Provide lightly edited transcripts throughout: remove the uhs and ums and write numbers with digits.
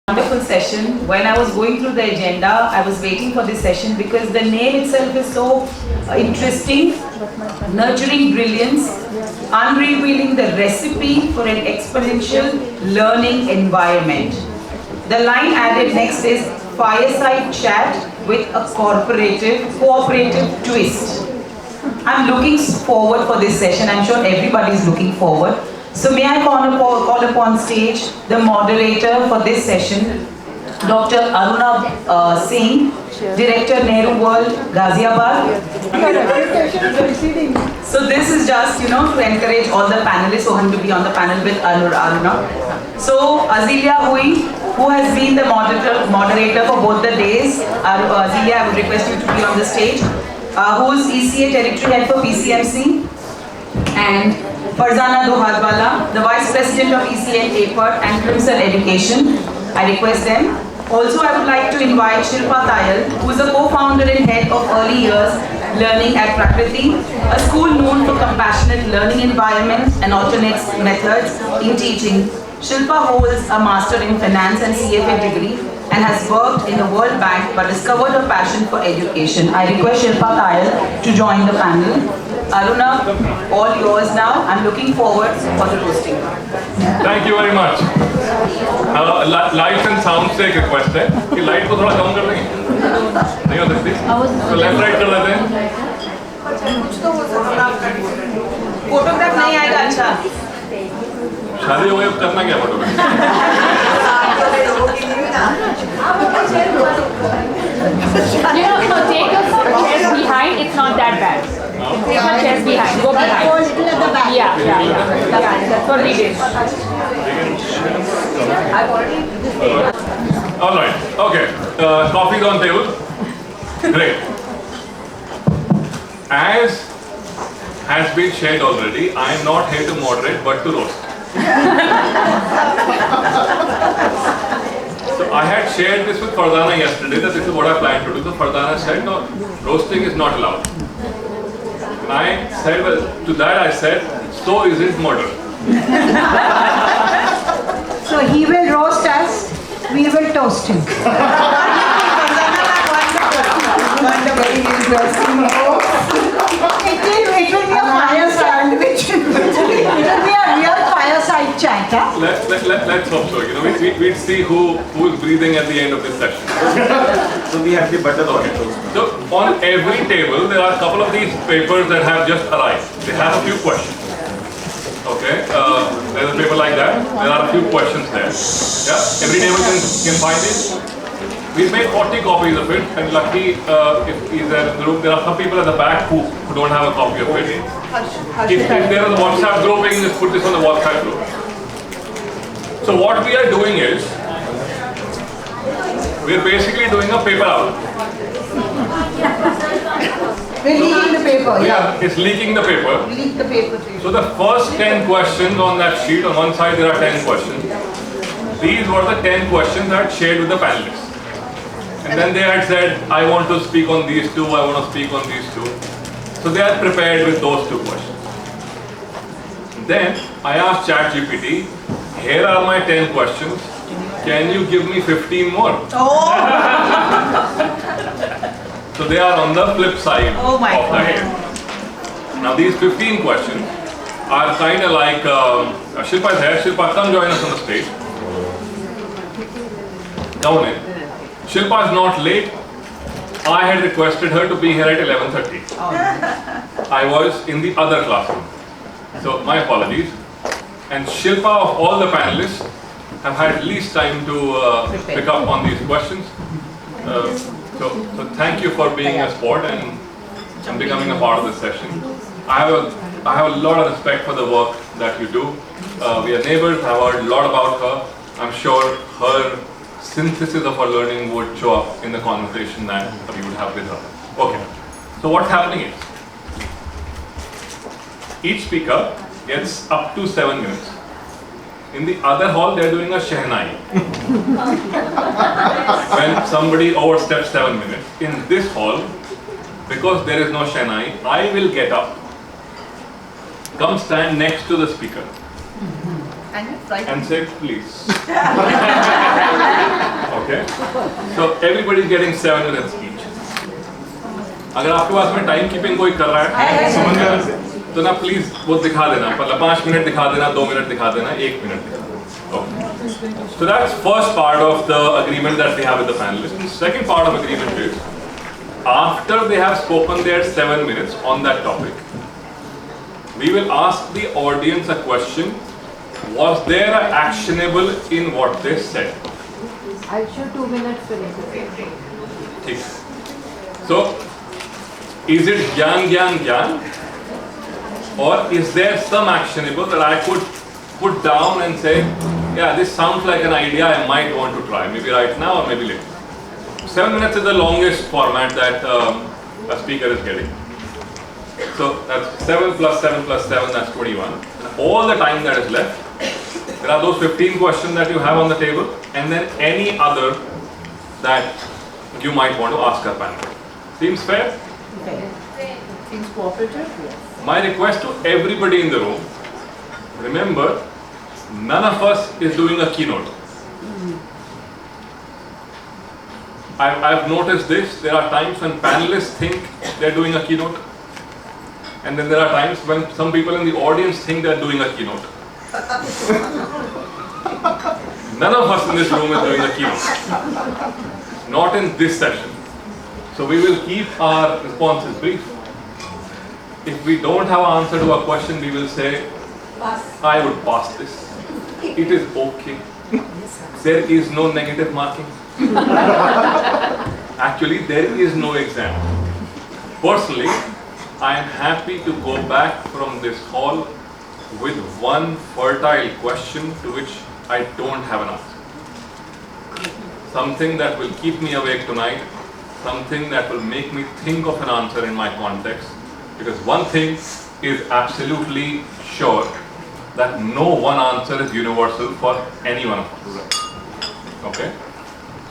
Wonderful session. When I was going through the agenda, I was waiting for this session because the name itself is so interesting. Nurturing brilliance, unveiling the recipe for an exponential learning environment. The line added next is fireside chat with a cooperative twist. I'm looking forward for this session. I'm sure everybody is looking forward. So may I call upon stage the moderator for this session, Dr. Arunabh Singh, Director, Nehru World, Ghaziabad. So this is just, to encourage all the panelists who are going to be on the panel with Arunabh. So Azaleeya Huii, who has been the moderator for both the days. Azaleeya, I would request you to be on the stage. Who is ECA Territory Head for PCMC. And Farzana Dohadwalla, the Vice President of ECA and APER and Crimson Education. I request them. Also, I would like to invite Shilpa Tayal, who is a co-founder and head of Early Years Learning at Prakriti, a school known for compassionate learning environment and alternate methods in teaching. Shilpa holds a Master in Finance and CFA degree and has worked in the World Bank but discovered a passion for education. I request Shilpa Tayal to join the panel. Arunabh, all yours now. I'm looking forward for the roasting. Thank you very much. Lights and sound से एक request है कि light को थोड़ा कम कर देंगे? नहीं हो सकती? तो left right कर देते हैं? Photograph नहीं आएगा अच्छा. शादी हो गई अब करना क्या photograph? Take your chairs behind. It's not that bad. Take your chairs behind. Go behind. Yeah. That's what we did. All right. Okay. Coffee's on table. Great. As has been shared already, I am not here to moderate but to roast. So I had shared this with Farzana yesterday that this is what I plan to do. So Farzana said, no, roasting is not allowed. And I said, well, to that I said, so is it murder. So he will roast us, we will toast him. Very interesting. It will be a fireside, it will be a real fireside chat. Huh? Let's hope so. We'll see who is breathing at the end of this session. So we have the butter on it. So on every table there are a couple of these papers that have just arrived. They have a few questions. Okay, there's a paper like that. There are a few questions there. Yeah, every table can find it. We've made 40 copies of it, and lucky if he's there in the room, there are some people at the back who don't have a copy of it. If there is a WhatsApp group, we can just put this on the WhatsApp group. So what we are doing is, we're basically doing a paper out. We're leaking the paper, Yeah, it's leaking the paper. Leak the paper. So the first 10 questions on that sheet, on one side there are 10 questions. These were the 10 questions that I shared with the panelists. And then they had said, I want to speak on these two, I want to speak on these two. So they are prepared with those two questions. Then I asked ChatGPT, here are my 10 questions. Can you give me 15 more? Oh. So they are on the flip side Oh my of the God. head. Now these 15 questions are kind of like, Shilpa is here. Shilpa, come join us on the stage. Come on in. Shilpa is not late. I had requested her to be here at 11:30. I was in the other classroom. So my apologies. And Shilpa, of all the panelists, have had least time to pick up on these questions. So thank you for being a sport and becoming a part of this session. I have a lot of respect for the work that you do. We are neighbors. I've heard a lot about her. I'm sure her synthesis of her learning would show up in the conversation that we would have with her. Okay. So what's happening is, each speaker gets up to 7 minutes. In the other hall, they're doing a shehnai. When somebody oversteps 7 minutes. In this hall, because there is no shehnai, I will get up, come stand next to the speaker, and say please. Okay? So everybody is getting 7 minutes each. अगर आपके पास में time keeping कोई कर रहा है तो ना please वो दिखा देना, मतलब 5 मिनट दिखा देना, 2 मिनट दिखा देना, 1 मिनट दिखा देना. Okay. So that's first part of the agreement that we have with the panelists. The second part of agreement is after they have spoken their 7 minutes on that topic, we will ask the audience a question. Was there an actionable in what they said? I'll show 2 minutes for it. So, is it gyan, or is there some actionable that I could put down and say, yeah, this sounds like an idea I might want to try, maybe right now or maybe later. 7 minutes is the longest format that a speaker is getting. So that's 7 plus 7 plus 7, that's 21. And all the time that is left, there are those 15 questions that you have on the table, and then any other that you might want to ask our panel. Seems fair? Seems cooperative, yes. My request to everybody in the room, remember, none of us is doing a keynote. I've noticed this. There are times when panelists think they're doing a keynote, and then there are times when some people in the audience think they're doing a keynote. None of us in this room is doing a keynote. Not in this session. So we will keep our responses brief. If we don't have an answer to a question, we will say, I would pass this. It is okay. There is no negative marking. Actually, there is no exam. Personally, I am happy to go back from this hall with one fertile question to which I don't have an answer. Something that will keep me awake tonight, something that will make me think of an answer in my context. Because one thing is absolutely sure, that no one answer is universal for any one of us. Okay?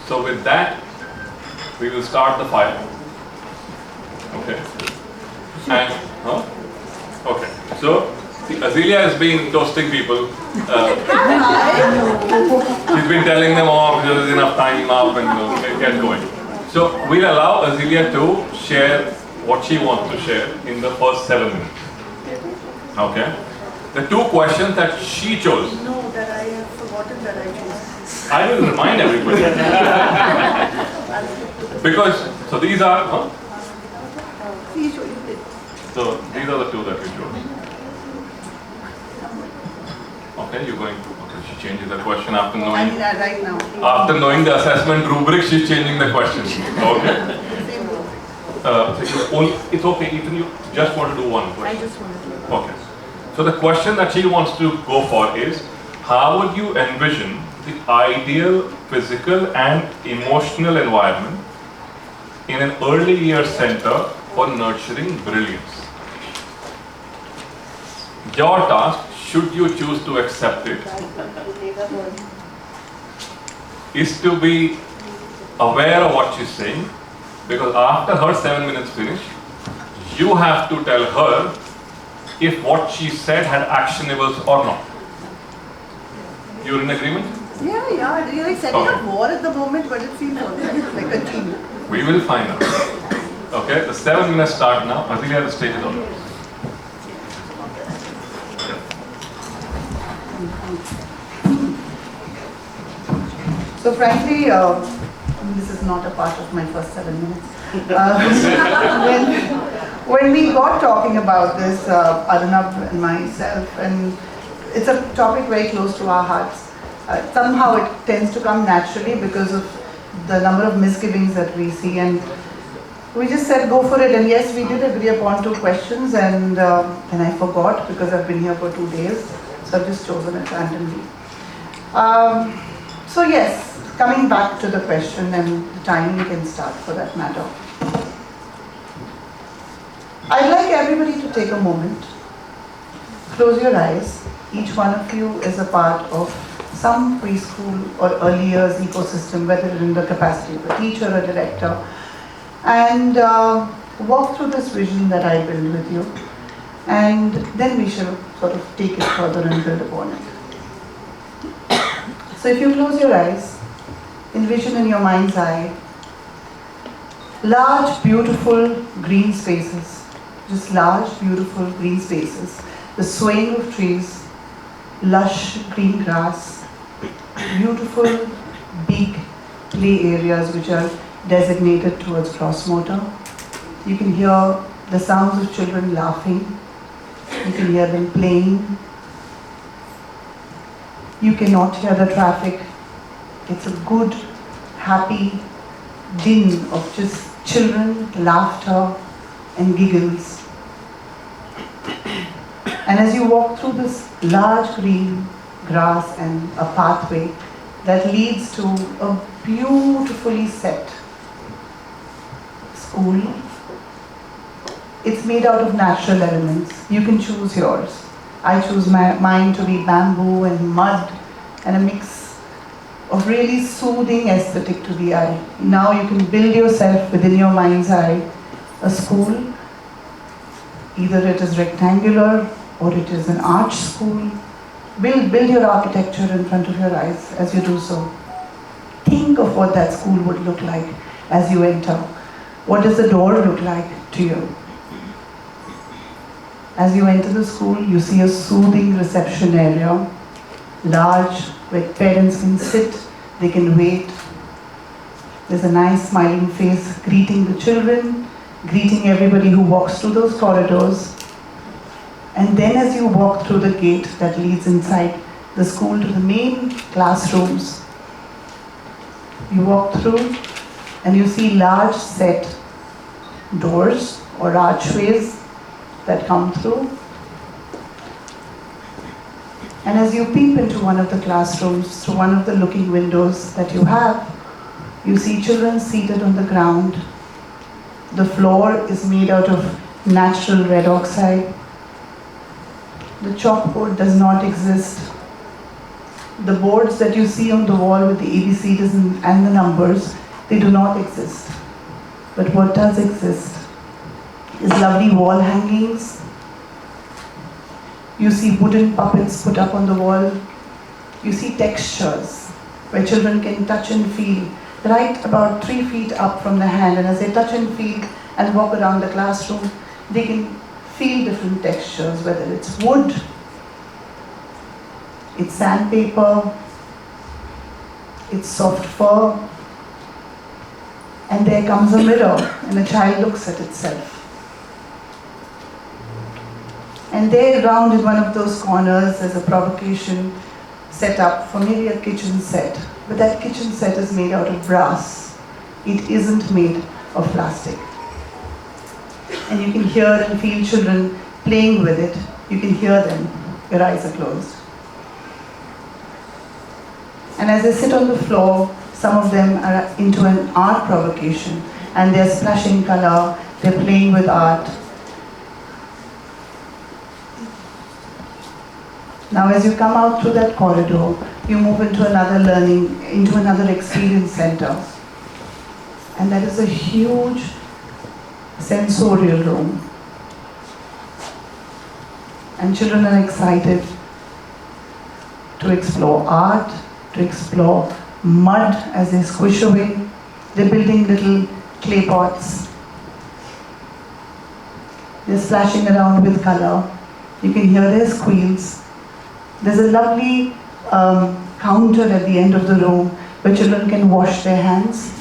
So with that, we will start the fire. Okay? And, okay. So, Azaleeya has been toasting people. She's been telling them, oh, there is enough time up and get going. So, we'll allow Azaleeya to share what she wants to share in the first 7 minutes. Okay? The 2 questions that she chose. No, that I have forgotten that I chose. I will remind everybody. Because, so these are, so these are the 2 that we chose. Okay, you're going to, okay, she changes the question after knowing. Right now. After knowing the assessment rubric, she's changing the question. Okay. It's okay, even you just want to do one question. I just want to do. Okay. So the question that she wants to go for is, how would you envision the ideal physical and emotional environment in an early years center for nurturing brilliance? Your task, should you choose to accept it, is to be aware of what she's saying, because after her 7 minutes finish, you have to tell her if what she said had actionables or not. You're in agreement? Yeah, you're like setting up war at the moment, but it seems like a team. We will find out. Okay, the 7 minutes start now. Azaleeya, the stage is on. So frankly, this is not a part of my first 7 minutes. When we got talking about this, Arunabh and myself, and it's a topic very close to our hearts. Somehow it tends to come naturally because of the number of misgivings that we see, and we just said go for it. And yes, we did agree upon 2 questions, and I forgot because I've been here for 2 days, so I've just chosen it randomly. So yes, coming back to the question and the time we can start for that matter. I'd like everybody to take a moment, close your eyes. Each one of you is a part of some preschool or early years ecosystem, whether in the capacity of a teacher or director, and walk through this vision that I build with you, and then we shall sort of take it further and build upon it. So if you close your eyes, envision in your mind's eye large, beautiful green spaces. Just large, beautiful green spaces. The swaying of trees, lush green grass, beautiful big play areas which are designated towards cross motor. You can hear the sounds of children laughing. You can hear them playing. You cannot hear the traffic. It's a good, happy din of just children, laughter and giggles. And as you walk through this large green grass and a pathway that leads to a beautifully set school, it's made out of natural elements. You can choose yours. I choose mine to be bamboo and mud and a mix of really soothing aesthetic to the eye. Now you can build yourself within your mind's eye a school. Either it is rectangular or it is an arch school. Build your architecture in front of your eyes as you do so. Think of what that school would look like as you enter. What does the door look like to you? As you enter the school, you see a soothing reception area, large, where parents can sit, they can wait. There's a nice smiling face greeting the children, greeting everybody who walks through those corridors. And then as you walk through the gate that leads inside the school to the main classrooms, you walk through and you see large set doors or archways that come through. And as you peep into one of the classrooms through one of the looking windows that you have, you see children seated on the ground. The floor is made out of natural red oxide. The chalkboard does not exist. The boards that you see on the wall with the ABCs and the numbers, they do not exist. But what does exist is lovely wall hangings. You see wooden puppets put up on the wall. You see textures where children can touch and feel right about 3 feet up from the hand. And as they touch and feel and walk around the classroom, they can feel different textures, whether it's wood, it's sandpaper, it's soft fur. And there comes a mirror and a child looks at itself. And there round in one of those corners there's a provocation set up for maybe a kitchen set. But that kitchen set is made out of brass. It isn't made of plastic. And you can hear and feel children playing with it. You can hear them. Your eyes are closed. And as they sit on the floor, some of them are into an art provocation. And they're splashing color. They're playing with art. Now as you come out through that corridor, you move into another learning, into another experience center. And that is a huge sensorial room. And children are excited to explore art, to explore mud as they squish away. They're building little clay pots. They're splashing around with color. You can hear their squeals. There's a lovely counter at the end of the room where children can wash their hands.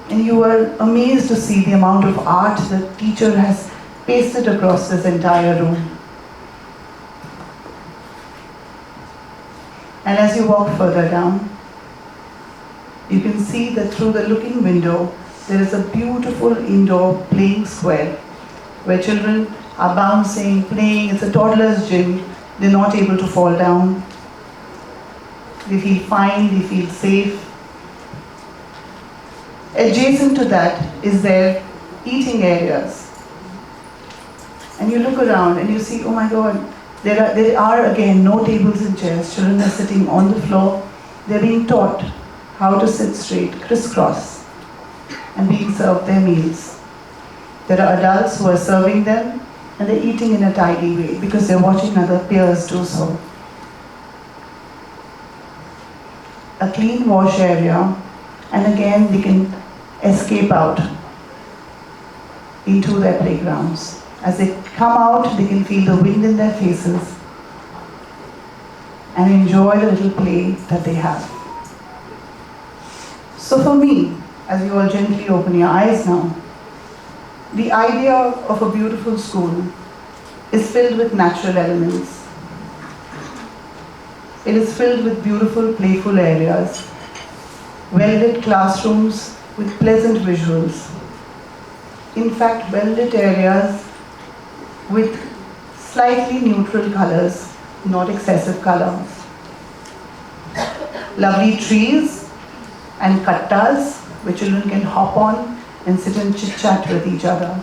And you are amazed to see the amount of art the teacher has pasted across this entire room. And as you walk further down, you can see that through the looking window, there is a beautiful indoor playing square where children are bouncing, playing. It's a toddler's gym. They're not able to fall down. They feel fine, they feel safe. Adjacent to that is their eating areas. And you look around and you see, oh my God, there are again no tables and chairs. Children are sitting on the floor. They're being taught how to sit straight, crisscross, and being served their meals. There are adults who are serving them, and they're eating in a tidy way because they're watching other peers do so. a clean wash area, and again they can escape out into their playgrounds. As they come out, they can feel the wind in their faces and enjoy the little play that they have. So for me, as you all gently open your eyes now, the idea of a beautiful school is filled with natural elements. It is filled with beautiful, playful areas, well-lit classrooms with pleasant visuals. In fact, well-lit areas with slightly neutral colors, not excessive colors. Lovely trees and kattas where children can hop on and sit and chit-chat with each other.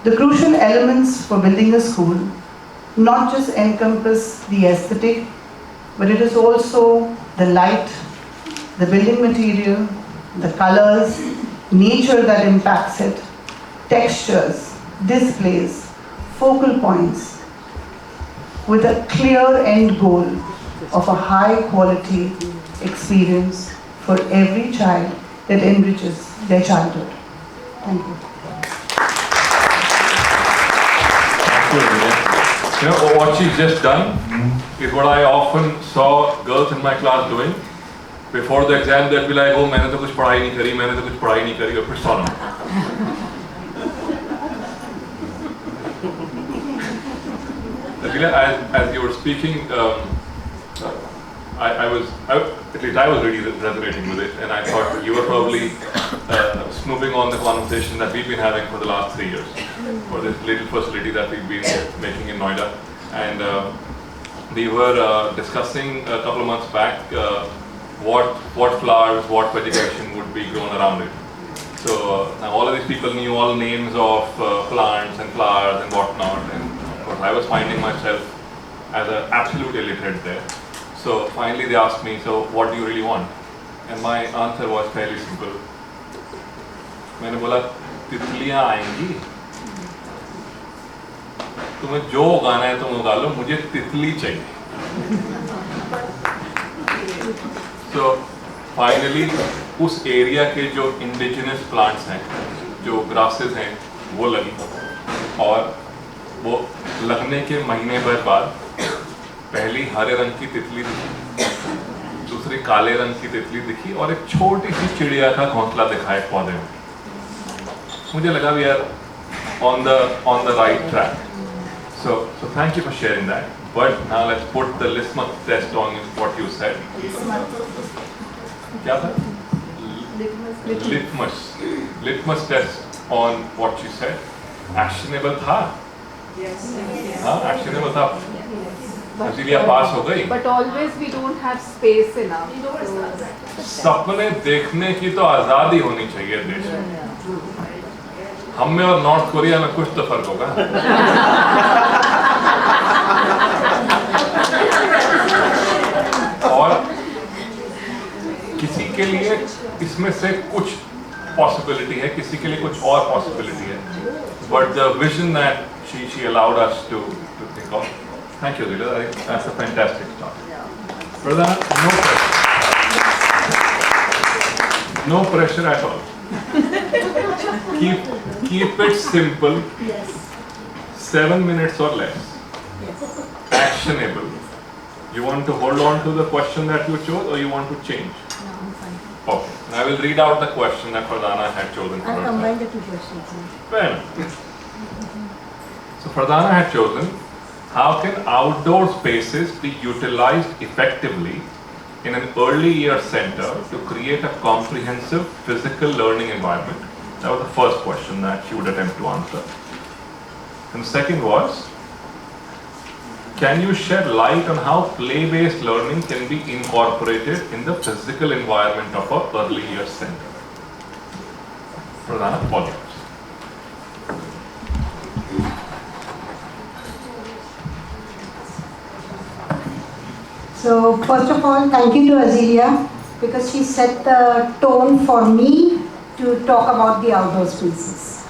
The crucial elements for building a school not just encompass the aesthetic, but it is also the light, the building material, the colors, nature that impacts it, textures, displays, focal points, with a clear end goal of a high quality experience for every child that enriches their childhood. Thank you. You know, what she's just done is what I often saw girls in my class doing. Before the exam, they'd be like, oh, मैंने तो कुछ पढ़ाई नहीं करी, मैंने तो कुछ पढ़ाई नहीं करी, और फिर solve. As you were speaking, at least I was really resonating with it, and I thought you were probably snooping on the conversation that we've been having for the last 3 years, for this little facility that we've been making in Noida. And we were discussing a couple of months back what flowers, what vegetation would be grown around it. So now all of these people knew all names of plants and flowers and whatnot, and of course I was finding myself as an absolute illiterate there. So finally they asked me, so what do you really want? And my answer was fairly simple. मैंने बोला तितलियां आएंगी, तुम्हें जो उगाना है तुम उगा लो, मुझे तितली चाहिए. So finally उस एरिया के जो इंडिजिनस प्लांट्स हैं, जो ग्रासेस हैं, वो लगी, और वो लगने के महीने भर बाद पहली हरे रंग की तितली दिखी, दूसरी काले रंग की तितली दिखी, और एक छोटी सी चिड़िया का घोंसला दिखा एक पौधे में. मुझे लगा we are on the right track. So thank you for sharing that. But now let's put the litmus test on what you said. क्या था? Litmus test on what she said. Actionable था? Yes. हाँ, actionable था. Azaleeya पास हो गई. But always we don't have space enough. सपने देखने की तो आजादी होनी चाहिए देश में. हम में और नॉर्थ कोरिया में कुछ तो फर्क होगा. और किसी के लिए इसमें से कुछ पॉसिबिलिटी है, किसी के लिए कुछ और पॉसिबिलिटी है. But the vision that she allowed us to think of. Thank you, Azaleeya. I think that's a fantastic start. Farzana, no pressure at all. Keep it simple. Yes. 7 minutes or less. Yes. Actionable. You want to hold on to the question that you chose, or you want to change? No, I'm fine. Okay. And I will read out the question that Farzana had chosen for I'll herself. combine the two questions. Fair enough. So Farzana had chosen, how can outdoor spaces be utilized effectively in an early year center to create a comprehensive physical learning environment? That was the first question that she would attempt to answer. And the second was, can you shed light on how play-based learning can be incorporated in the physical environment of an early year center? Farzana, all yours. So first of all, thank you to Azaleeya because she set the tone for me to talk about the outdoor spaces.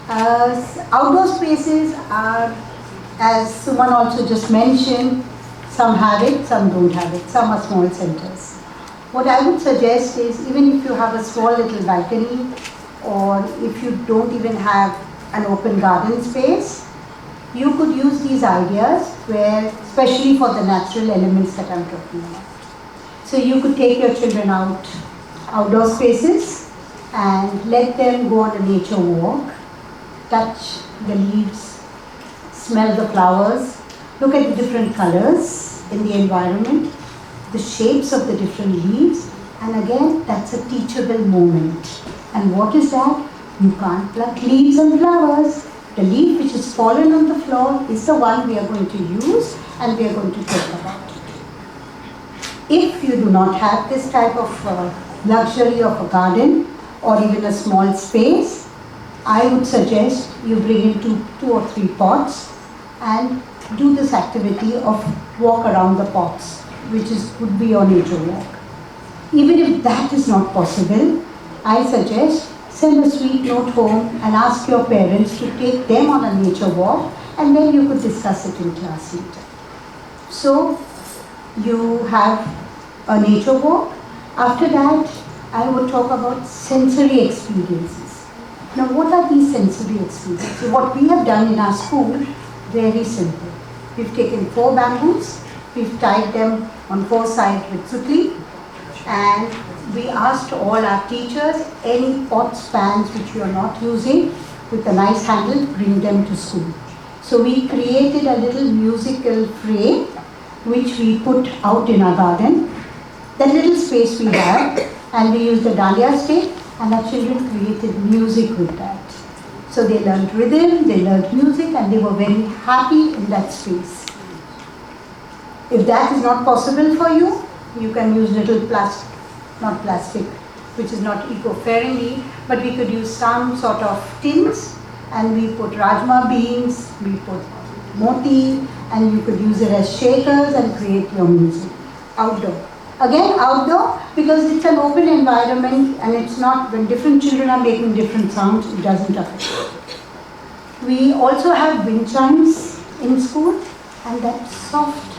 Outdoor spaces are, as Suman also just mentioned, Some have it, some don't have it. Some are small centers. What I would suggest is, even if you have a small little balcony, or if you don't even have an open garden space, you could use these ideas where, especially for the natural elements that I'm talking about. So you could take your children out, outdoor spaces, and let them go on a nature walk, touch the leaves, smell the flowers, look at the different colors in the environment, the shapes of the different leaves, and again, that's a teachable moment. And what is that? You can't pluck leaves and flowers. The leaf which is fallen on the floor is the one we are going to use, and we are going to talk about it. If you do not have this type of luxury of a garden or even a small space, I would suggest you bring in two or three pots and do this activity of walk around the pots, which would be your nature walk. Even if that is not possible, I suggest send a sweet note home and ask your parents to take them on a nature walk, and then you could discuss it in class later. So you have a nature walk. After that, I would talk about sensory experiences. Now, what are these sensory experiences? So what we have done in our school, very simple. We've taken 4 bamboos, we've tied them on 4 sides with sutli, and we asked all our teachers, any pots, pans which you are not using, with a nice handle, bring them to school. So we created a little musical frame which we put out in our garden. That little space we have, and we used a dandiya stick, and our children created music with that. So they learned rhythm, they learned music, and they were very happy in that space. If that is not possible for you, you can use little plastic, not plastic, which is not eco-friendly, but we could use some sort of tins, and we put rajma beans, we put moti, and you could use it as shakers and create your music outdoor. Again, outdoor, because it's an open environment, and it's not, when different children are making different sounds, it doesn't affect. We also have wind chimes in school, and that soft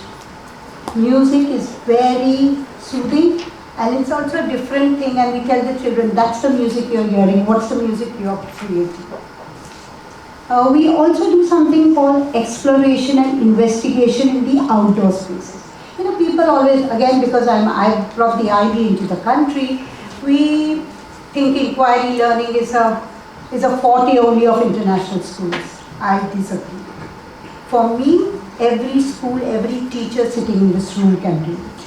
music is very soothing, and it's also a different thing, and we tell the children, that's the music you're hearing, what's the music you're creating. We also do something called exploration and investigation in the outdoor spaces. You know, people always, again, because I brought the IB into the country, we think inquiry learning is a forte only of international schools. I disagree. For me, every school, every teacher sitting in this room can do it.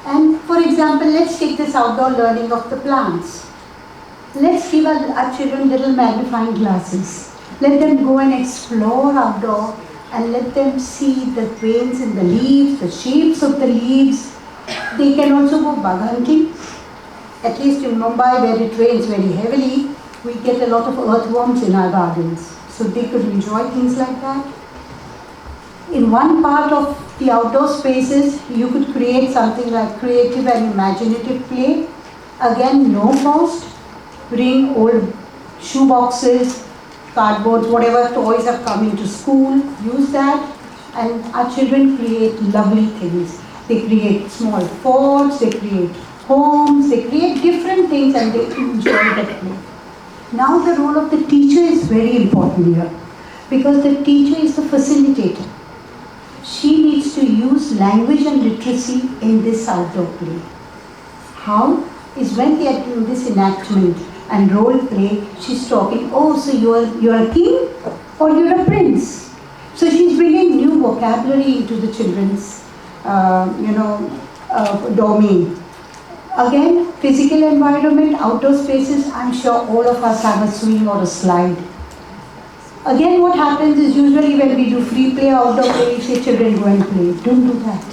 And for example, let's take this outdoor learning of the plants. Let's give our children little magnifying glasses. Let them go and explore outdoor, and let them see the veins in the leaves, the shapes of the leaves. They can also go bug hunting. At least in Mumbai, where it rains very heavily, we get a lot of earthworms in our gardens. So they could enjoy things like that. In one part of the outdoor spaces, you could create something like creative and imaginative play. Again, no cost. Bring old shoe boxes, cardboards, whatever toys have come into school, use that, and our children create lovely things. They create small forts, they create homes, they create different things, and they enjoy that play. Now the role of the teacher is very important here, because the teacher is the facilitator. She needs to use language and literacy in this outdoor play. How? Is when they are doing this enactment and role play, she's talking, oh, so you're a king or you're a prince. So she's bringing new vocabulary into the children's, domain. Again, physical environment, outdoor spaces, I'm sure all of us have a swing or a slide. Again, what happens is usually when we do free play, outdoor play, we say children go and play. Don't do that.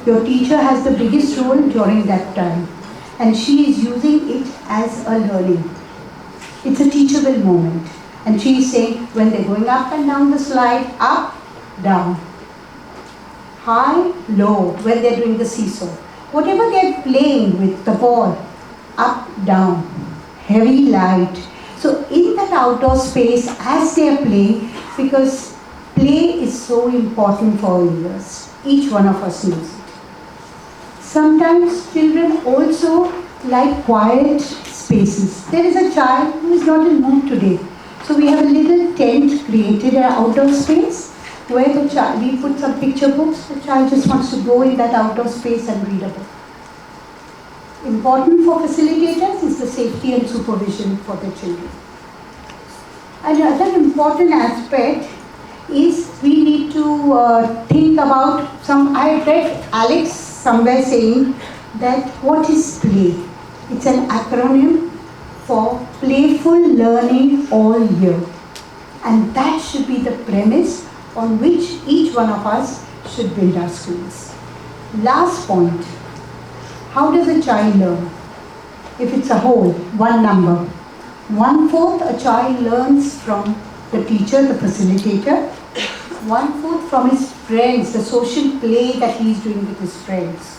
Your teacher has the biggest role during that time, and she is using it as a learning. It's a teachable moment. And she is saying, when they're going up and down the slide, up, down, high, low, when they're doing the seesaw. Whatever they're playing with the ball, up, down, heavy, light. So in that outdoor space, as they're playing, because play is so important for ears. Each one of us knows it. Sometimes children also like quiet spaces. There is a child who is not in mood today. So we have a little tent created, an outdoor space, where the child, we put some picture books. The child just wants to go in that outdoor space and read a book. Important for facilitators is the safety and supervision for the children. Another important aspect is we need to think about I read Alex somewhere saying that what is play? It's an acronym for playful learning all year. And that should be the premise on which each one of us should build our schools. Last point, how does a child learn? If it's a whole, one number. 1/4 a child learns from the teacher, the facilitator. 1/4 from his friends, the social play that he is doing with his friends.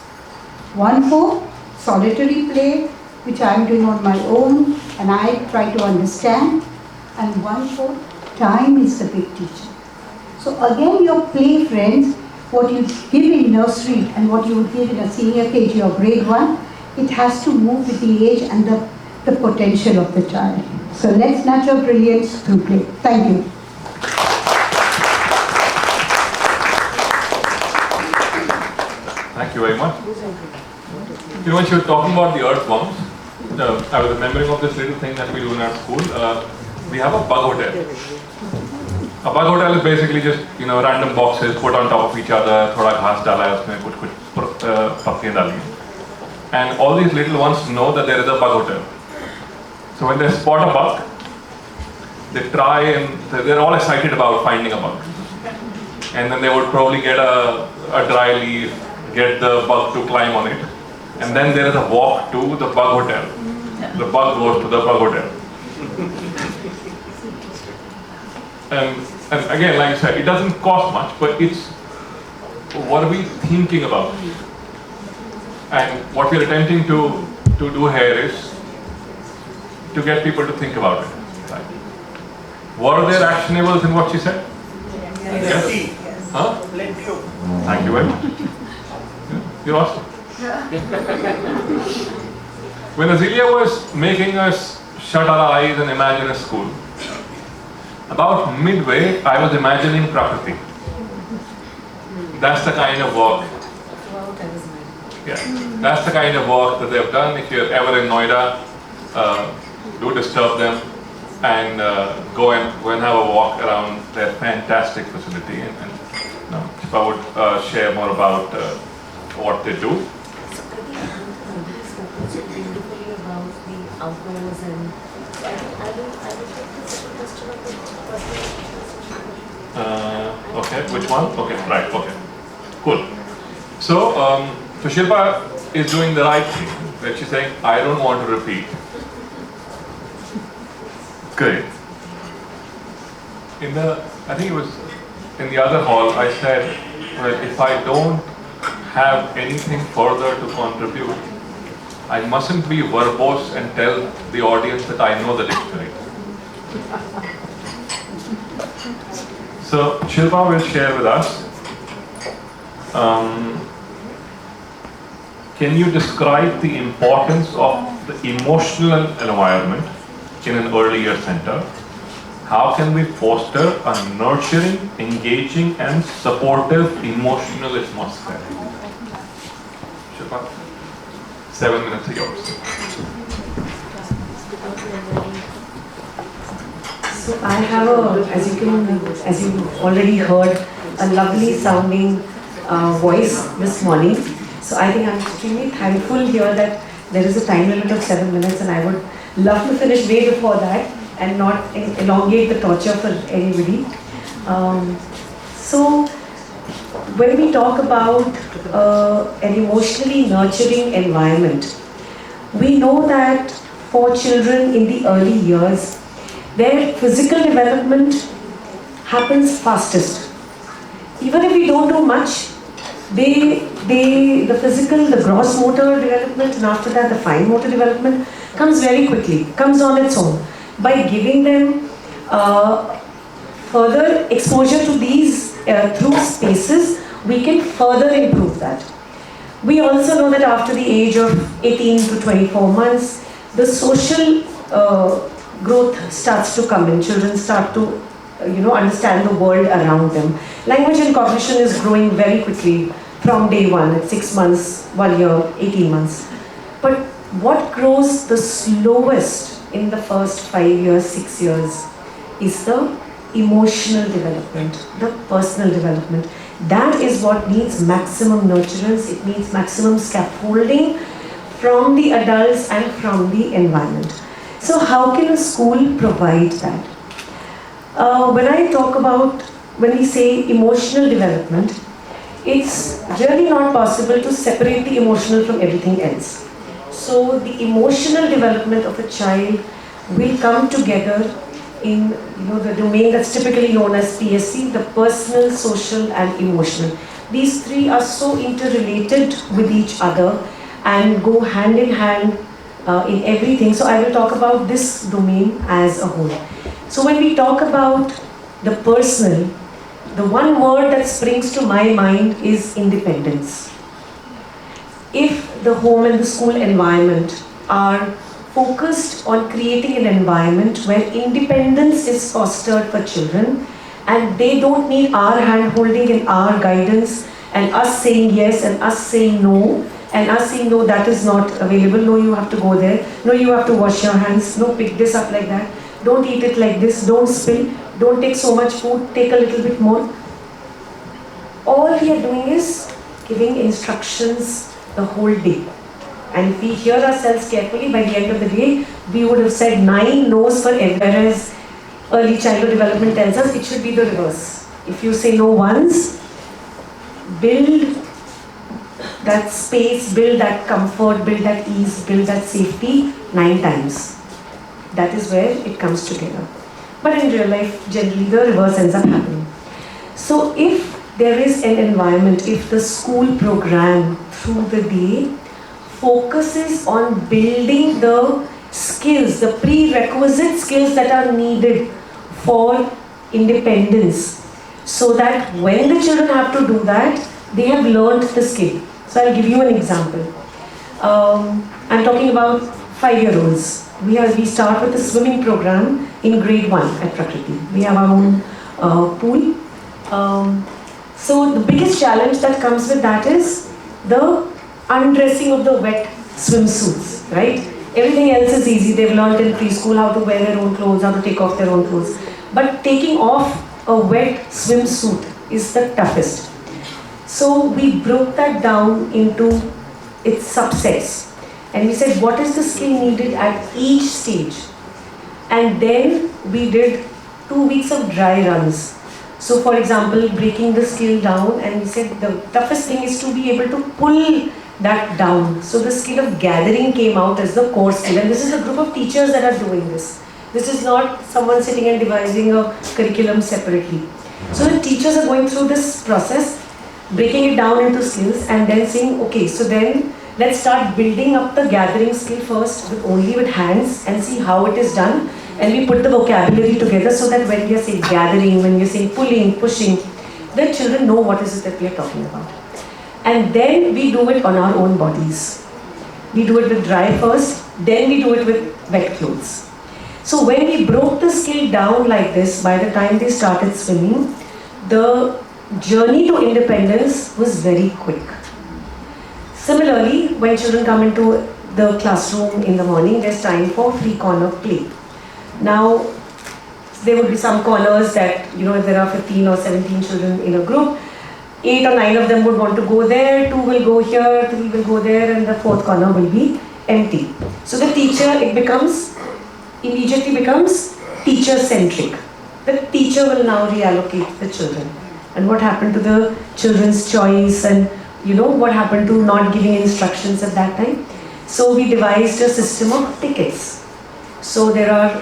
1/4 solitary play, which I am doing on my own and I try to understand. And 1/4 time is the big teacher. So again, your play friends, what you give in nursery and what you would give in a senior KG or grade 1, it has to move with the age and the potential of the child. So let's nurture brilliance through play. Thank you. Thank you very much. You know, when she was talking about the earthworms, I was remembering of this little thing that we do in our school. We have a bug hotel. A bug hotel is basically just, you know, random boxes put on top of each other, thoda ghas dala hai, usme kuch pattiyan dali. And all these little ones know that there is a bug hotel. So when they spot a bug, they try and they're all excited about finding a bug. And then they would probably get a dry leaf, get the bug to climb on it. And then there is a walk to the bug hotel. The bug goes to the bug hotel. And again, like I said, it doesn't cost much, but it's what are we thinking about? And what we're attempting to do here is to get people to think about it. Right? Were there actionables in what she said? Yes. Huh? Thank you very much. You're awesome. When Azaleeya was making us shut our eyes and imagine a school, about midway, I was imagining Prakriti. That's the kind of work. Yeah, that's the kind of work that they've done. If you're ever in Noida, do disturb them and go and have a walk around their fantastic facility. And Shifa would share more about what they do. About the outdoors and I will take this question of the Okay, which one? Okay, right, okay. Cool. So Shilpa is doing the right thing. That she's saying, I don't want to repeat. Good. I think it was in the other hall, I said, well, if I don't have anything further to contribute, I mustn't be verbose and tell the audience that I know the dictionary. So Shilpa will share with us. Can you describe the importance of the emotional environment in an early year center? How can we foster a nurturing, engaging, and supportive emotional atmosphere? Shilpa, 7 minutes are yours. So I have as you already heard, a lovely sounding voice this morning. So I think I'm extremely thankful here that there is a time limit of 7 minutes, and I would love to finish way before that and not elongate the torture for anybody. So when we talk about an emotionally nurturing environment, we know that for children in the early years, their physical development happens fastest. Even if we don't do much, the physical, the gross motor development, and after that the fine motor development comes very quickly, comes on its own. By giving them further exposure to these through spaces we can further improve that. We also know that after the age of 18 to 24 months, the social growth starts to come in. Children start to understand the world around them. Language and cognition is growing very quickly from day one, at 6 months, 1 year, 18 months. But what grows the slowest in the first 5 years, 6 years is the emotional development, the personal development. That is what needs maximum nurturance, it needs maximum scaffolding from the adults and from the environment. So how can a school provide that? When we say emotional development, it's really not possible to separate the emotional from everything else. So the emotional development of a child will come together in the domain that's typically known as PSC, the personal, social and emotional. These three are so interrelated with each other and go hand in hand in everything. So I will talk about this domain as a whole. So when we talk about the personal, the one word that springs to my mind is independence. If the home and the school environment are focused on creating an environment where independence is fostered for children and they don't need our hand-holding and our guidance and us saying yes and us saying no and us saying no, that is not available, no, you have to go there, no, you have to wash your hands, no, pick this up like that, don't eat it like this, don't spill, don't take so much food, take a little bit more. All we are doing is giving instructions the whole day. And if we hear ourselves carefully, by the end of the day, we would have said 9 no's for every, whereas early childhood development tells us it should be the reverse. If you say no once, build that space, build that comfort, build that ease, build that safety 9 times. That is where it comes together. But in real life, generally the reverse ends up happening. So if there is an environment, if the school program through the day focuses on building the skills, the prerequisite skills that are needed for independence, so that when the children have to do that, they have learned the skill. So I'll give you an example. I'm talking about 5-year-olds. We start with a swimming program in grade 1 at Prakriti. We have our own pool. So the biggest challenge that comes with that is the undressing of the wet swimsuits, right? Everything else is easy. They've learned in preschool how to wear their own clothes, how to take off their own clothes. But taking off a wet swimsuit is the toughest. So we broke that down into its subsets. And we said, what is the skill needed at each stage? And then we did 2 weeks of dry runs. So for example, breaking the skill down, and we said the toughest thing is to be able to pull that down. So the skill of gathering came out as the core skill. And this is a group of teachers that are doing this. This is not someone sitting and devising a curriculum separately. So the teachers are going through this process, breaking it down into skills and then saying, okay, so then let's start building up the gathering skill first only with hands and see how it is done. And we put the vocabulary together so that when we are saying gathering, when we are saying pulling, pushing, the children know what is it that we are talking about. And then we do it on our own bodies. We do it with dry first, then we do it with wet clothes. So when we broke the skill down like this, by the time they started swimming, the journey to independence was very quick. Similarly, when children come into the classroom in the morning, there's time for free corner play. Now, there would be some corners that, if there are 15 or 17 children in a group, 8 or 9 of them would want to go there, 2 will go here, 3 will go there, and the 4th corner will be empty. So the teacher, immediately becomes teacher-centric. The teacher will now reallocate the children. And what happened to the children's choice and, what happened to not giving instructions at that time? So we devised a system of tickets. So there are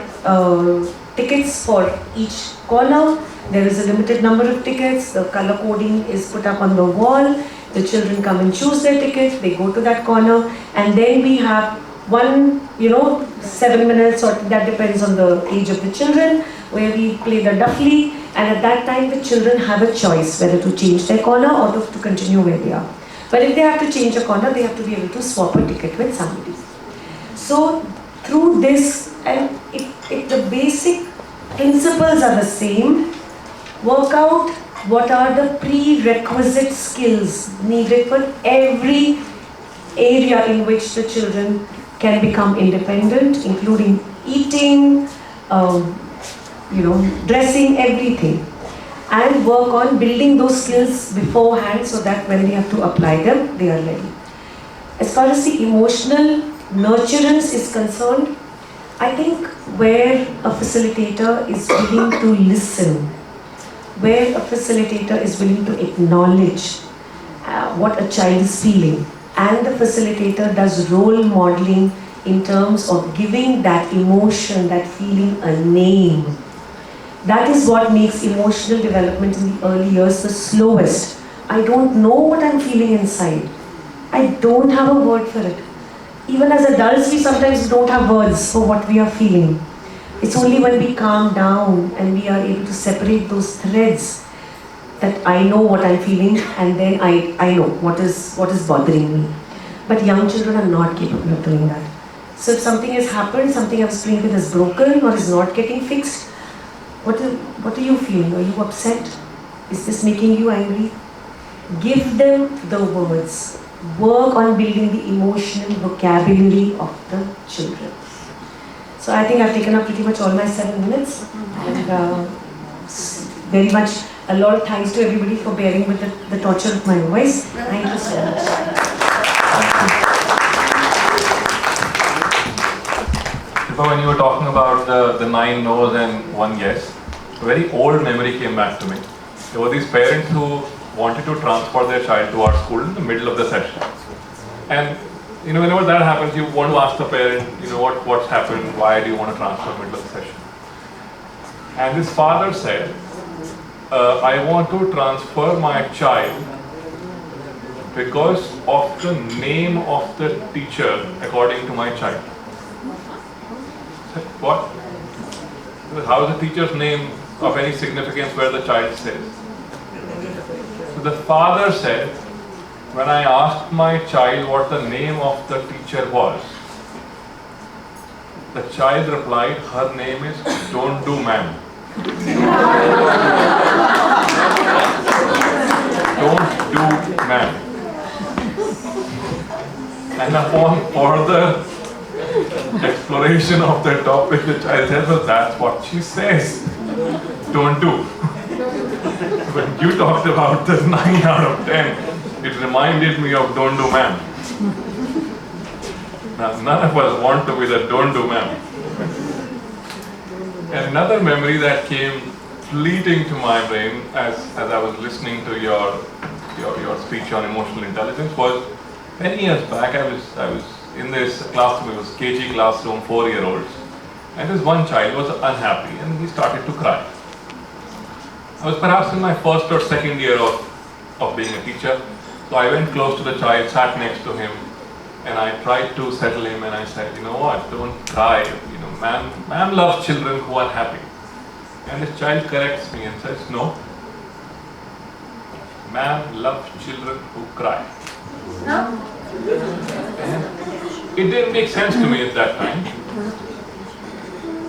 tickets for each corner. There is a limited number of tickets. The color coding is put up on the wall. The children come and choose their ticket. They go to that corner. And then we have 7 minutes, or that depends on the age of the children, where we play the duffly. And at that time, the children have a choice whether to change their corner or to continue where they are. But if they have to change a corner, they have to be able to swap a ticket with somebody. So through this, and the basic principles are the same. Work out what are the prerequisite skills needed for every area in which the children can become independent, including eating, dressing, everything. And work on building those skills beforehand so that when they have to apply them, they are ready. As far as the emotional nurturance is concerned, I think where a facilitator is willing to listen, where a facilitator is willing to acknowledge what a child is feeling, and the facilitator does role modeling in terms of giving that emotion, that feeling a name. That is what makes emotional development in the early years the slowest. I don't know what I'm feeling inside. I don't have a word for it. Even as adults, we sometimes don't have words for what we are feeling. It's only when we calm down and we are able to separate those threads that I know what I'm feeling, and then I know what is bothering me. But young children are not capable of doing that. So if something has happened, something I was playing with is broken or is not getting fixed, what are you feeling? Are you upset? Is this making you angry? Give them the words. Work on building the emotional vocabulary of the children. So I think I've taken up pretty much all my 7 minutes. And very much a lot of thanks to everybody for bearing with the torture of my voice. Thank you so much. When you were talking about the 9 no's and 1 yes, a very old memory came back to me. There were these parents who wanted to transfer their child to our school in the middle of the session. And whenever that happens, you want to ask the parent, what's happened, why do you want to transfer in the middle of the session? And this father said, I want to transfer my child because of the name of the teacher according to my child. What? How is the teacher's name of any significance where the child says? So the father said, when I asked my child what the name of the teacher was, the child replied, her name is Don't Do Ma'am. Don't Do Ma'am. And upon further exploration of the topic, the child said, well, that's what she says. Don't do. When you talked about the 9 out of 10, it reminded me of Don't Do Ma'am. Now, none of us want to be the Don't Do Ma'am. Another memory that came fleeting to my brain as I was listening to your speech on emotional intelligence was 10 years back. I was in this classroom. It was KG classroom, 4-year-olds, and this one child was unhappy and he started to cry. I was perhaps in my first or second year of being a teacher, so I went close to the child, sat next to him, and I tried to settle him, and I said, you know what, don't cry, ma'am loves children who are happy. And this child corrects me and says, no, ma'am loves children who cry. No? It didn't make sense to me at that time.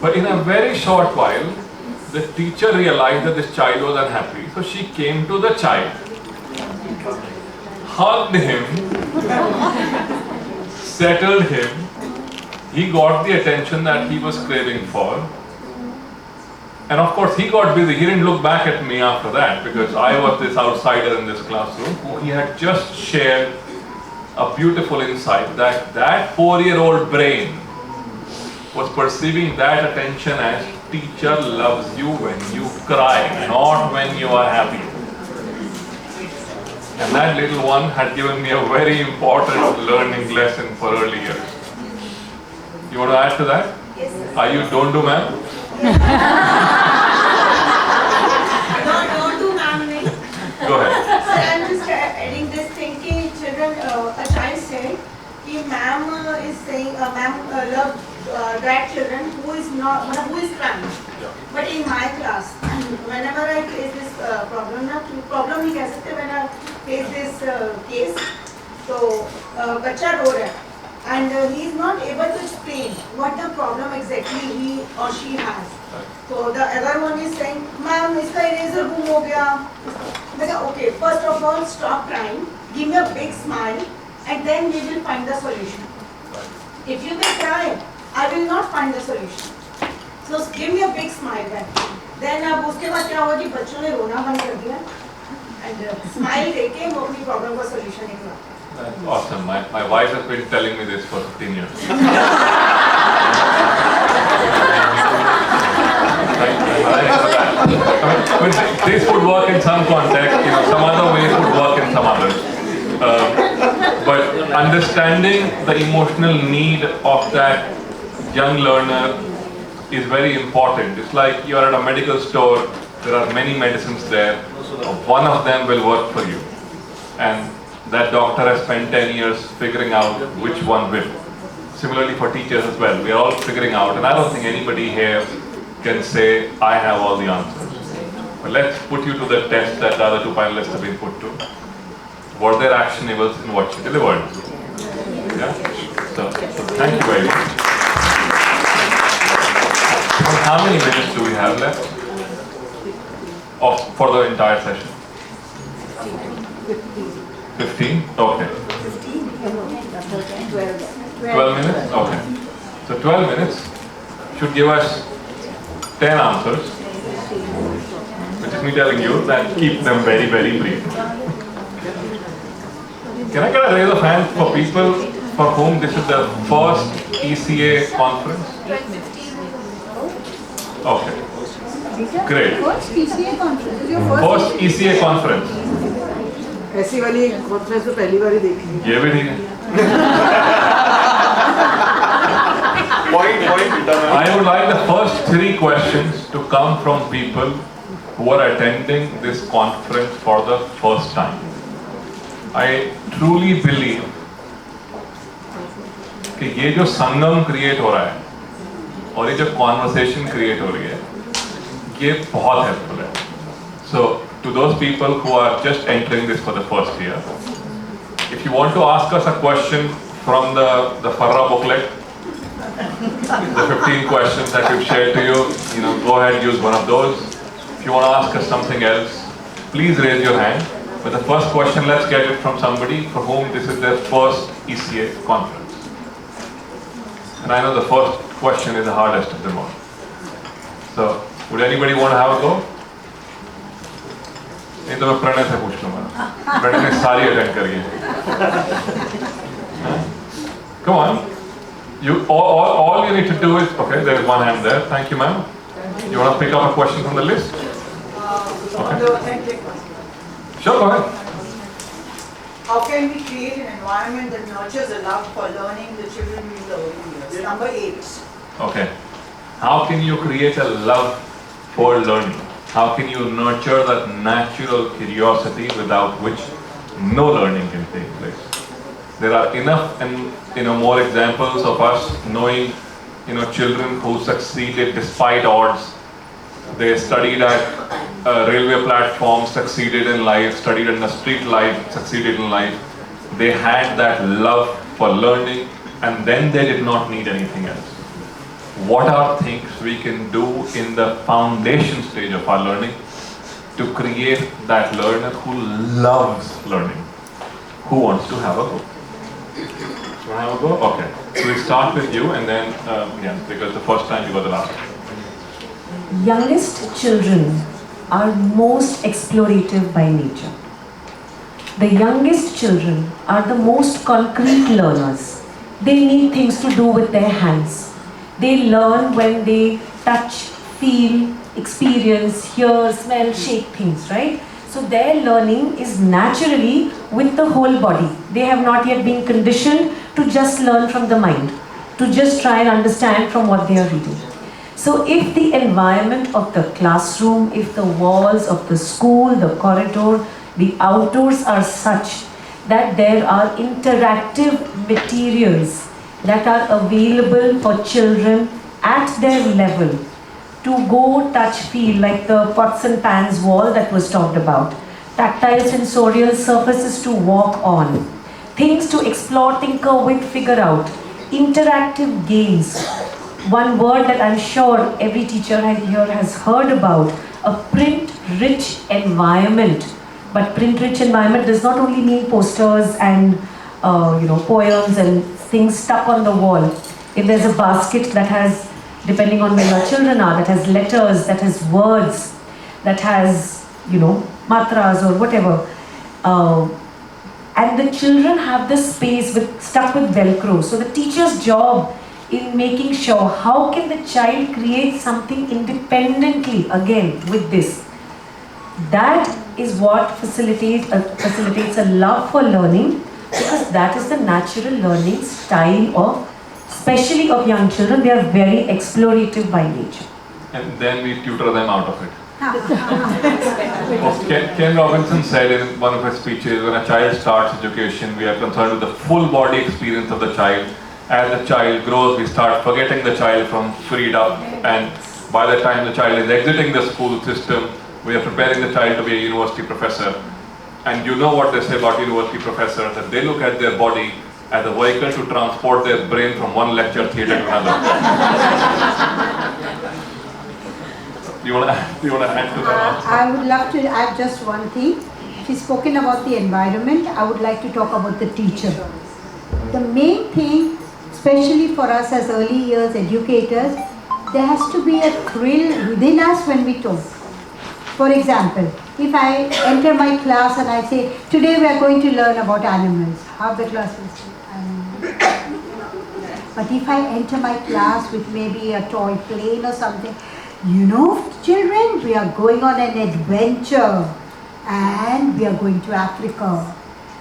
But in a very short while, the teacher realized that this child was unhappy. So she came to the child, hugged him, settled him. He got the attention that he was craving for. And of course, he got busy. He didn't look back at me after that because I was this outsider in this classroom who he had just shared a beautiful insight that 4-year-old brain was perceiving that attention as teacher loves you when you cry, not when you are happy. And that little one had given me a very important learning lesson for early years. You want to add to that? Yes, sir. Are you Don't Do Ma'am? Don't do ma'am. Go ahead. Sir, I'm just adding this thing. Children, a child said, ma'am is saying, ma'am loves that children who is crying. But in my class, whenever I face this problem, problem ही कह सकते हैं, when I face this case, so बच्चा रो रहा है, and he is not able to explain what the problem exactly he or she has. So the other one is saying, "Ma'am, इसका eraser गुम हो गया." I say, okay, first of all, stop crying, give me a big smile, and then we will find the solution. If you will cry, I will not find the solution. So give me a big smile then अब उसके बाद क्या हुआ कि बच्चों ने रोना बंद कर दिया and smile देके वो अपनी problem का solution निकला. That's awesome. My wife has been telling me this for 15 years. This would work in some context, some other ways would work in some others. But understanding the emotional need of that young learner is very important. It's like you are at a medical store, there are many medicines there, one of them will work for you. And that doctor has spent 10 years figuring out which one will. Similarly for teachers as well, we are all figuring out, and I don't think anybody here can say, I have all the answers. But let's put you to the test that the other two panelists have been put to. Were there actionables in what you delivered? Yeah? So thank you very much. How many minutes do we have left for the entire session? 15? Okay. 12 minutes? Okay. So 12 minutes should give us 10 answers, which is me telling you that keep them very, very brief. Can I get a raise of hands for people for whom this is the first ECA conference? Okay. Great. First ECA conference is your First ECA conference. ऐसी वाली conference तो पहली बार ही देखी ये भी ठीक है. I would like the first 3 questions to come from people who are attending this conference for the first time. I truly believe कि ये जो संगम क्रिएट हो रहा है और ये जो कॉन्वर्सेशन क्रिएट हो रही है ये बहुत हेल्पफुल है. So to those people who are just entering this for the first year, if you want to ask us a question from the Farra booklet, the 15 questions that we've shared to you, go ahead, use one of those. If you want to ask us something else, please raise your hand. But the first question, let's get it from somebody for whom this is their first ECA conference. And I know the first question is the hardest of them all. So, would anybody want to have a go? नहीं तो मैं प्रणय से पूछ लूँगा. प्रणय ने सारी attend करी है. Come on. All you need to do is, okay, there is one hand there. Thank you, ma'am. You want to pick up a question from the list? Okay. Sure, go ahead. How can we create an environment that nurtures a love for learning the children in the early years? Number 8. Okay. How can you create a love for learning? How can you nurture that natural curiosity without which no learning can take place? There are enough and more examples of us knowing children who succeeded despite odds. They studied at a railway platform, succeeded in life, studied in the street life, succeeded in life. They had that love for learning and then they did not need anything else. What are things we can do in the foundation stage of our learning to create that learner who loves learning? Who wants to have a go? You want to have a go? Okay. So we start with you and then, because the first time you got the last one. Youngest children are most explorative by nature. The youngest children are the most concrete learners. They need things to do with their hands. They learn when they touch, feel, experience, hear, smell, shake things, right? So their learning is naturally with the whole body. They have not yet been conditioned to just learn from the mind, to just try and understand from what they are reading. So if the environment of the classroom, if the walls of the school, the corridor, the outdoors are such that there are interactive materials that are available for children at their level to go, touch, feel, like the pots and pans wall that was talked about. Tactile sensorial surfaces to walk on. Things to explore, tinker with, figure out. Interactive games. One word that I'm sure every teacher here has heard about, a print-rich environment. But print-rich environment does not only mean posters and poems and things stuck on the wall. If there's a basket that has, depending on where your children are, that has letters, that has words, that has, matras or whatever, and the children have this space stuck with Velcro. So the teacher's job in making sure how can the child create something independently again with this. That is what facilitates a love for learning, because that is the natural learning style of, especially of young children. They are very explorative by nature. And then we tutor them out of it. Ken Robinson said in one of his speeches, when a child starts education, we are concerned with the full body experience of the child. As the child grows, we start forgetting the child from freed up, and by the time the child is exiting the school system, we are preparing the child to be a university professor. And you know what they say about university professors, that they look at their body as a vehicle to transport their brain from one lecture theatre to another. Do you want to add to that? I would love to add just one thing. She's spoken about the environment. I would like to talk about the teacher. The main thing, especially for us as early years educators, there has to be a thrill within us when we talk. For example, if I enter my class and I say, today we are going to learn about animals, half the class will say, animals. But if I enter my class with maybe a toy plane or something, children, we are going on an adventure and we are going to Africa.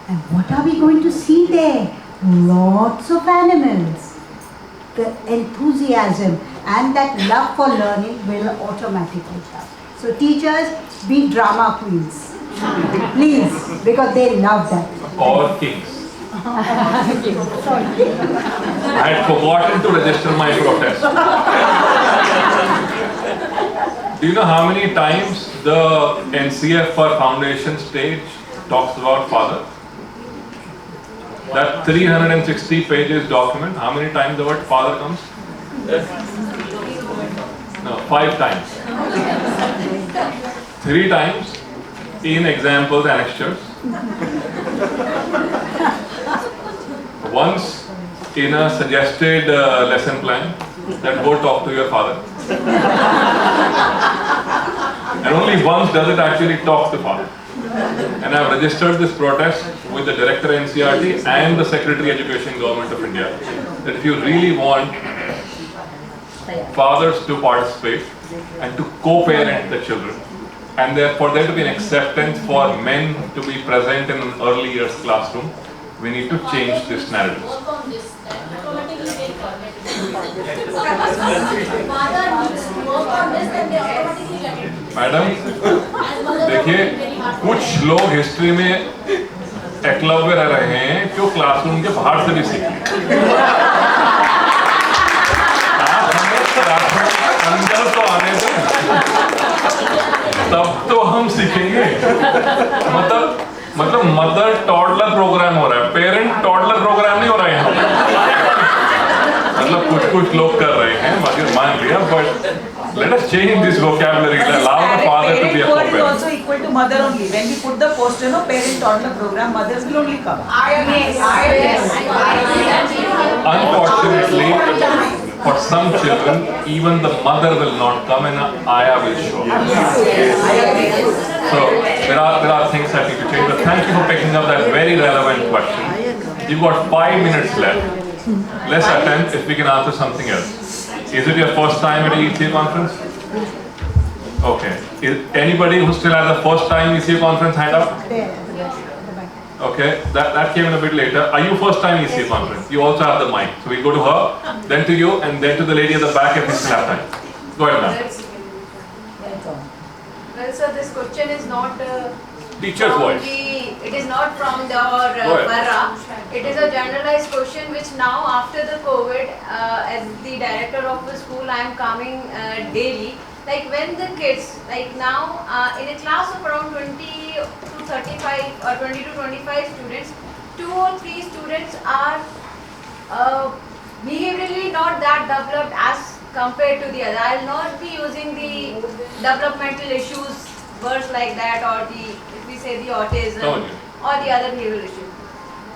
And what are we going to see there? Lots of animals. The enthusiasm and that love for learning will automatically come. So teachers, be drama queens, please, because they love that. Or kings. I had forgotten to register my protest. Do you know how many times the NCF for Foundation stage talks about father? That 360 pages document, how many times the word father comes? No, 5 times. 3 times in examples, annexures. Once in a suggested lesson plan that go talk to your father. And only once does it actually talk to father. And I have registered this protest with the Director NCRT and the Secretary Education Government of India, that if you really want fathers to participate and to co-parent the children, and for there to be an acceptance for men to be present in an early years classroom, we need to change this narrative. Madam देखिए, कुछ लोग history में एकलव्य रह रहे हैं जो classroom के बाहर से भी सीख लें। आप हमें क्लासरूम अंदर तो आने दें, तब तो हम सीखेंगे। मतलब मदर टॉडलर प्रोग्राम हो रहा है, पेरेंट टॉडलर प्रोग्राम नहीं हो रहा है यहाँ पे। मतलब कुछ लोग कर रहे हैं, बाकी मान लिया, but let us change this vocabulary. Allow the father to be a co-parent. Parent is also equal to mother only. When we put the poster, parent toddler program, mothers will only come. Unfortunately, for some children, even the mother will not come and an ayah will show up. So there are things that need to change. But thank you for picking up that very relevant question. You've got 5 minutes left. Let's attempt if we can answer something else. Is it your first time at a ECA conference? Okay. Is anybody who still has a first time ECA conference hand up? Okay, that came in a bit later. Are you first time ECA conference? You also have the mic. So we'll go to her, then to you, and then to the lady at the back if we still have time. Go ahead, ma'am. Well, sir, this question is not teacher's voice. It is not from the Barra. It is a generalized question which now after the COVID, as the director of the school, I am coming daily Like when the kids, like now in a class of around 20 to 35 or 20 to 25 students, 2 or 3 students are behaviorally not that developed as compared to the other. I will not be using the developmental issues words like that, or the, if we say the autism or the other behavioral issues.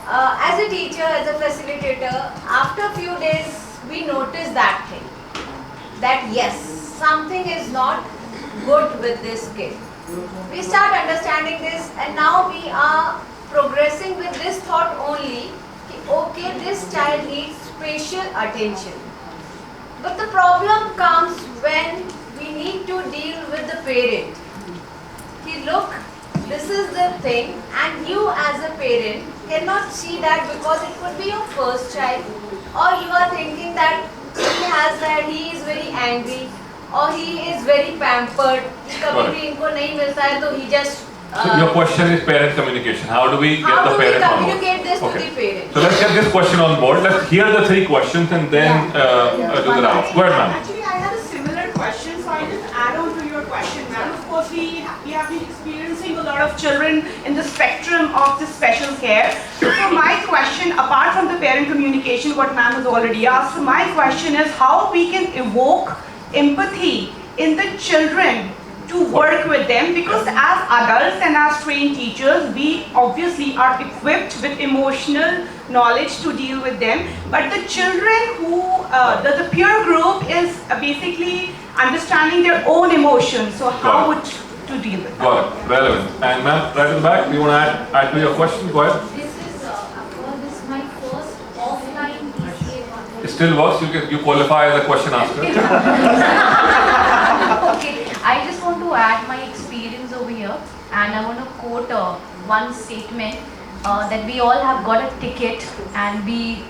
As a teacher, as a facilitator, after a few days we notice that thing, that yes, something is not good with this kid. We start understanding this, and now we are progressing with this thought only, okay, this child needs special attention. But the problem comes when we need to deal with the parent. Look, this is the thing, and you as a parent cannot see that because it could be your first child, or you are thinking that he is very angry, or he is very pampered. He just. So your question is parent communication. How do we get the parent on board? Communicate this to the parent? So let's get this question on board. Let's hear the 3 questions and then do the round. Go ahead, ma'am. Actually, I had a similar question, so I'll just add on to your question, ma'am. Of course, we have been experiencing a lot of children in the spectrum of the special care. So my question, apart from the parent communication, what ma'am has already asked, so my question is how we can evoke empathy in the children to work with them, because as adults and as trained teachers, we obviously are equipped with emotional knowledge to deal with them, but the children who, the peer group is basically understanding their own emotions, so how would to deal with that? Got it, relevant. And ma'am, right in the back, do you want to add to your question? Go ahead. This is my first offline PCA. It still works, you qualify as a question asker. Okay, I just want to add my experience over here, and I want to quote one statement that we all have got a ticket, and we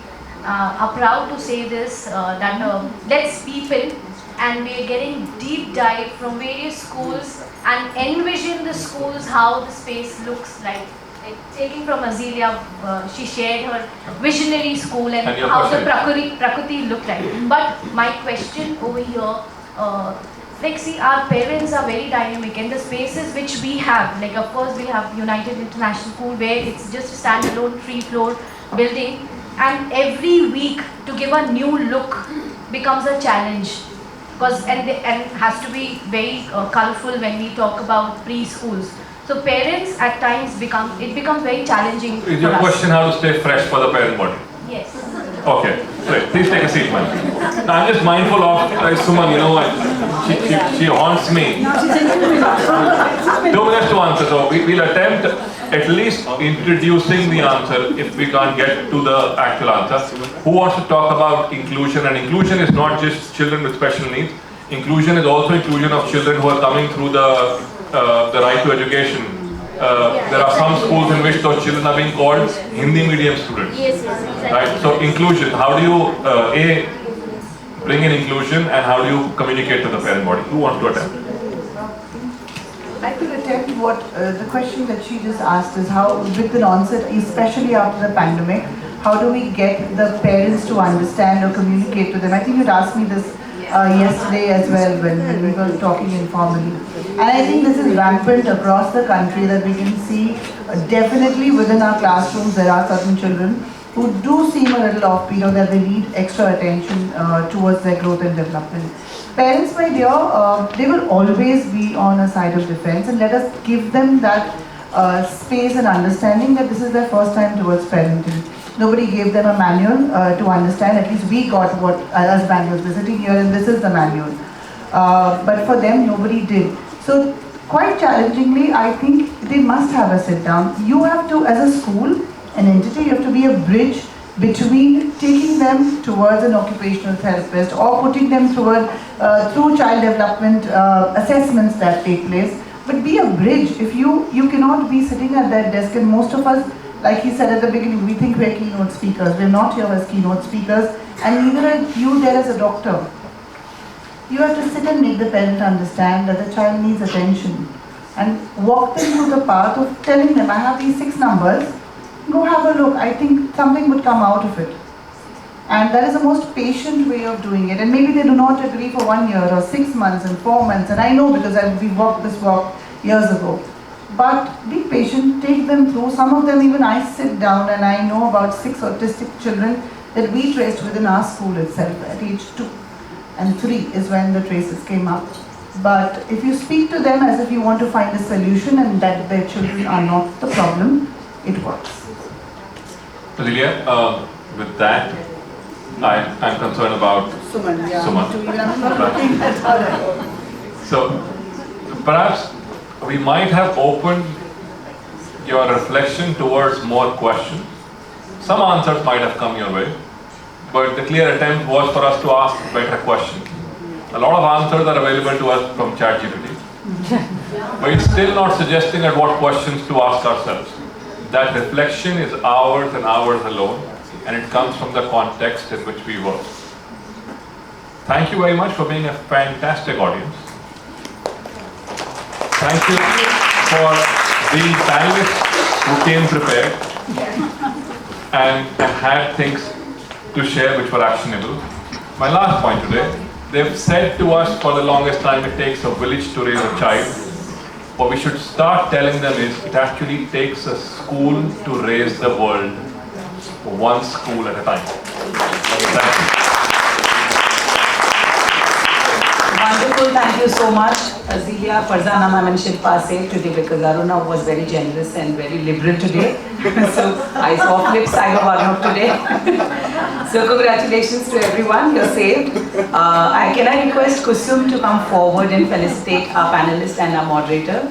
are proud to say this, that let's people, and we are getting deep dive from various schools and envision the schools, how the space looks like. Taking from Azaleeya, she shared her visionary school and how the Prakriti looked like. But my question over here, like see, our parents are very dynamic, and the spaces which we have, like of course we have United International School where it's just a standalone 3-floor building, and every week to give a new look becomes a challenge, because and has to be very colorful when we talk about preschools. So parents at times becomes very challenging. Is your question how to stay fresh for the parent body? Yes. Okay, great. Please take a seat, ma'am. Now, I'm just mindful of Suman, you know what? She haunts me. 2 minutes to answer, so we'll attempt at least introducing the answer if we can't get to the actual answer. Who wants to talk about inclusion? And inclusion is not just children with special needs. Inclusion is also inclusion of children who are coming through the right to education. There are some schools in which those children are being called Hindi medium students. Yes, exactly. Right? So inclusion, how do you bring in inclusion, and how do you communicate to the parent body? Who wants to attempt? I could attempt what the question that she just asked is how, with the onset, especially after the pandemic, how do we get the parents to understand or communicate to them? I think you'd asked me this yesterday as well when we were talking informally. And I think this is rampant across the country, that we can see definitely within our classrooms there are certain children who do seem a little offbeat, or that they need extra attention towards their growth and development. Parents, my dear, they will always be on a side of defense, and let us give them that space and understanding that this is their first time towards parenting. Nobody gave them a manual to understand. At least we got what us manuals. We're sitting here and this is the manual. But for them, nobody did. So quite challengingly, I think they must have a sit down. You have to, as a school, an entity, you have to be a bridge between taking them towards an occupational therapist or putting them toward through child development assessments that take place. But be a bridge. If you cannot be sitting at that desk, and most of us, like he said at the beginning, we think we're keynote speakers. We're not here as keynote speakers, and neither are you there as a doctor. You have to sit and make the parent understand that the child needs attention, and walk them through the path of telling them, I have these 6 numbers, go have a look. I think something would come out of it. And that is the most patient way of doing it. And maybe they do not agree for 1 year or 6 months and 4 months. And I know because we walked this walk years ago. But be patient, take them through. Some of them even I sit down and I know about 6 autistic children that we traced within our school itself at age 2 and 3 is when the traces came up. But if you speak to them as if you want to find a solution and that their children are not the problem, it works. Azaleeya, with that, I'm concerned about Suman, yeah. Suman. I'm not looking at her. So, perhaps we might have opened your reflection towards more questions. Some answers might have come your way, but the clear attempt was for us to ask better questions. A lot of answers are available to us from ChatGPT, but it's still not suggesting at what questions to ask ourselves. That reflection is ours and ours alone, and it comes from the context in which we work. Thank you very much for being a fantastic audience. Thank you for the panelists who came prepared and had things to share which were actionable. My last point today, they've said to us for the longest time it takes a village to raise a child. What we should start telling them is it actually takes a school to raise the world, one school at a time. Thank you. Wonderful, thank you so much, Azaleeya, Farzana ma'am and Shilpa saved today because Arunabh was very generous and very liberal today. So I saw flip side of Arunabh today. So congratulations to everyone, you're saved. Can I request Kusum to come forward and felicitate our panelist and our moderator?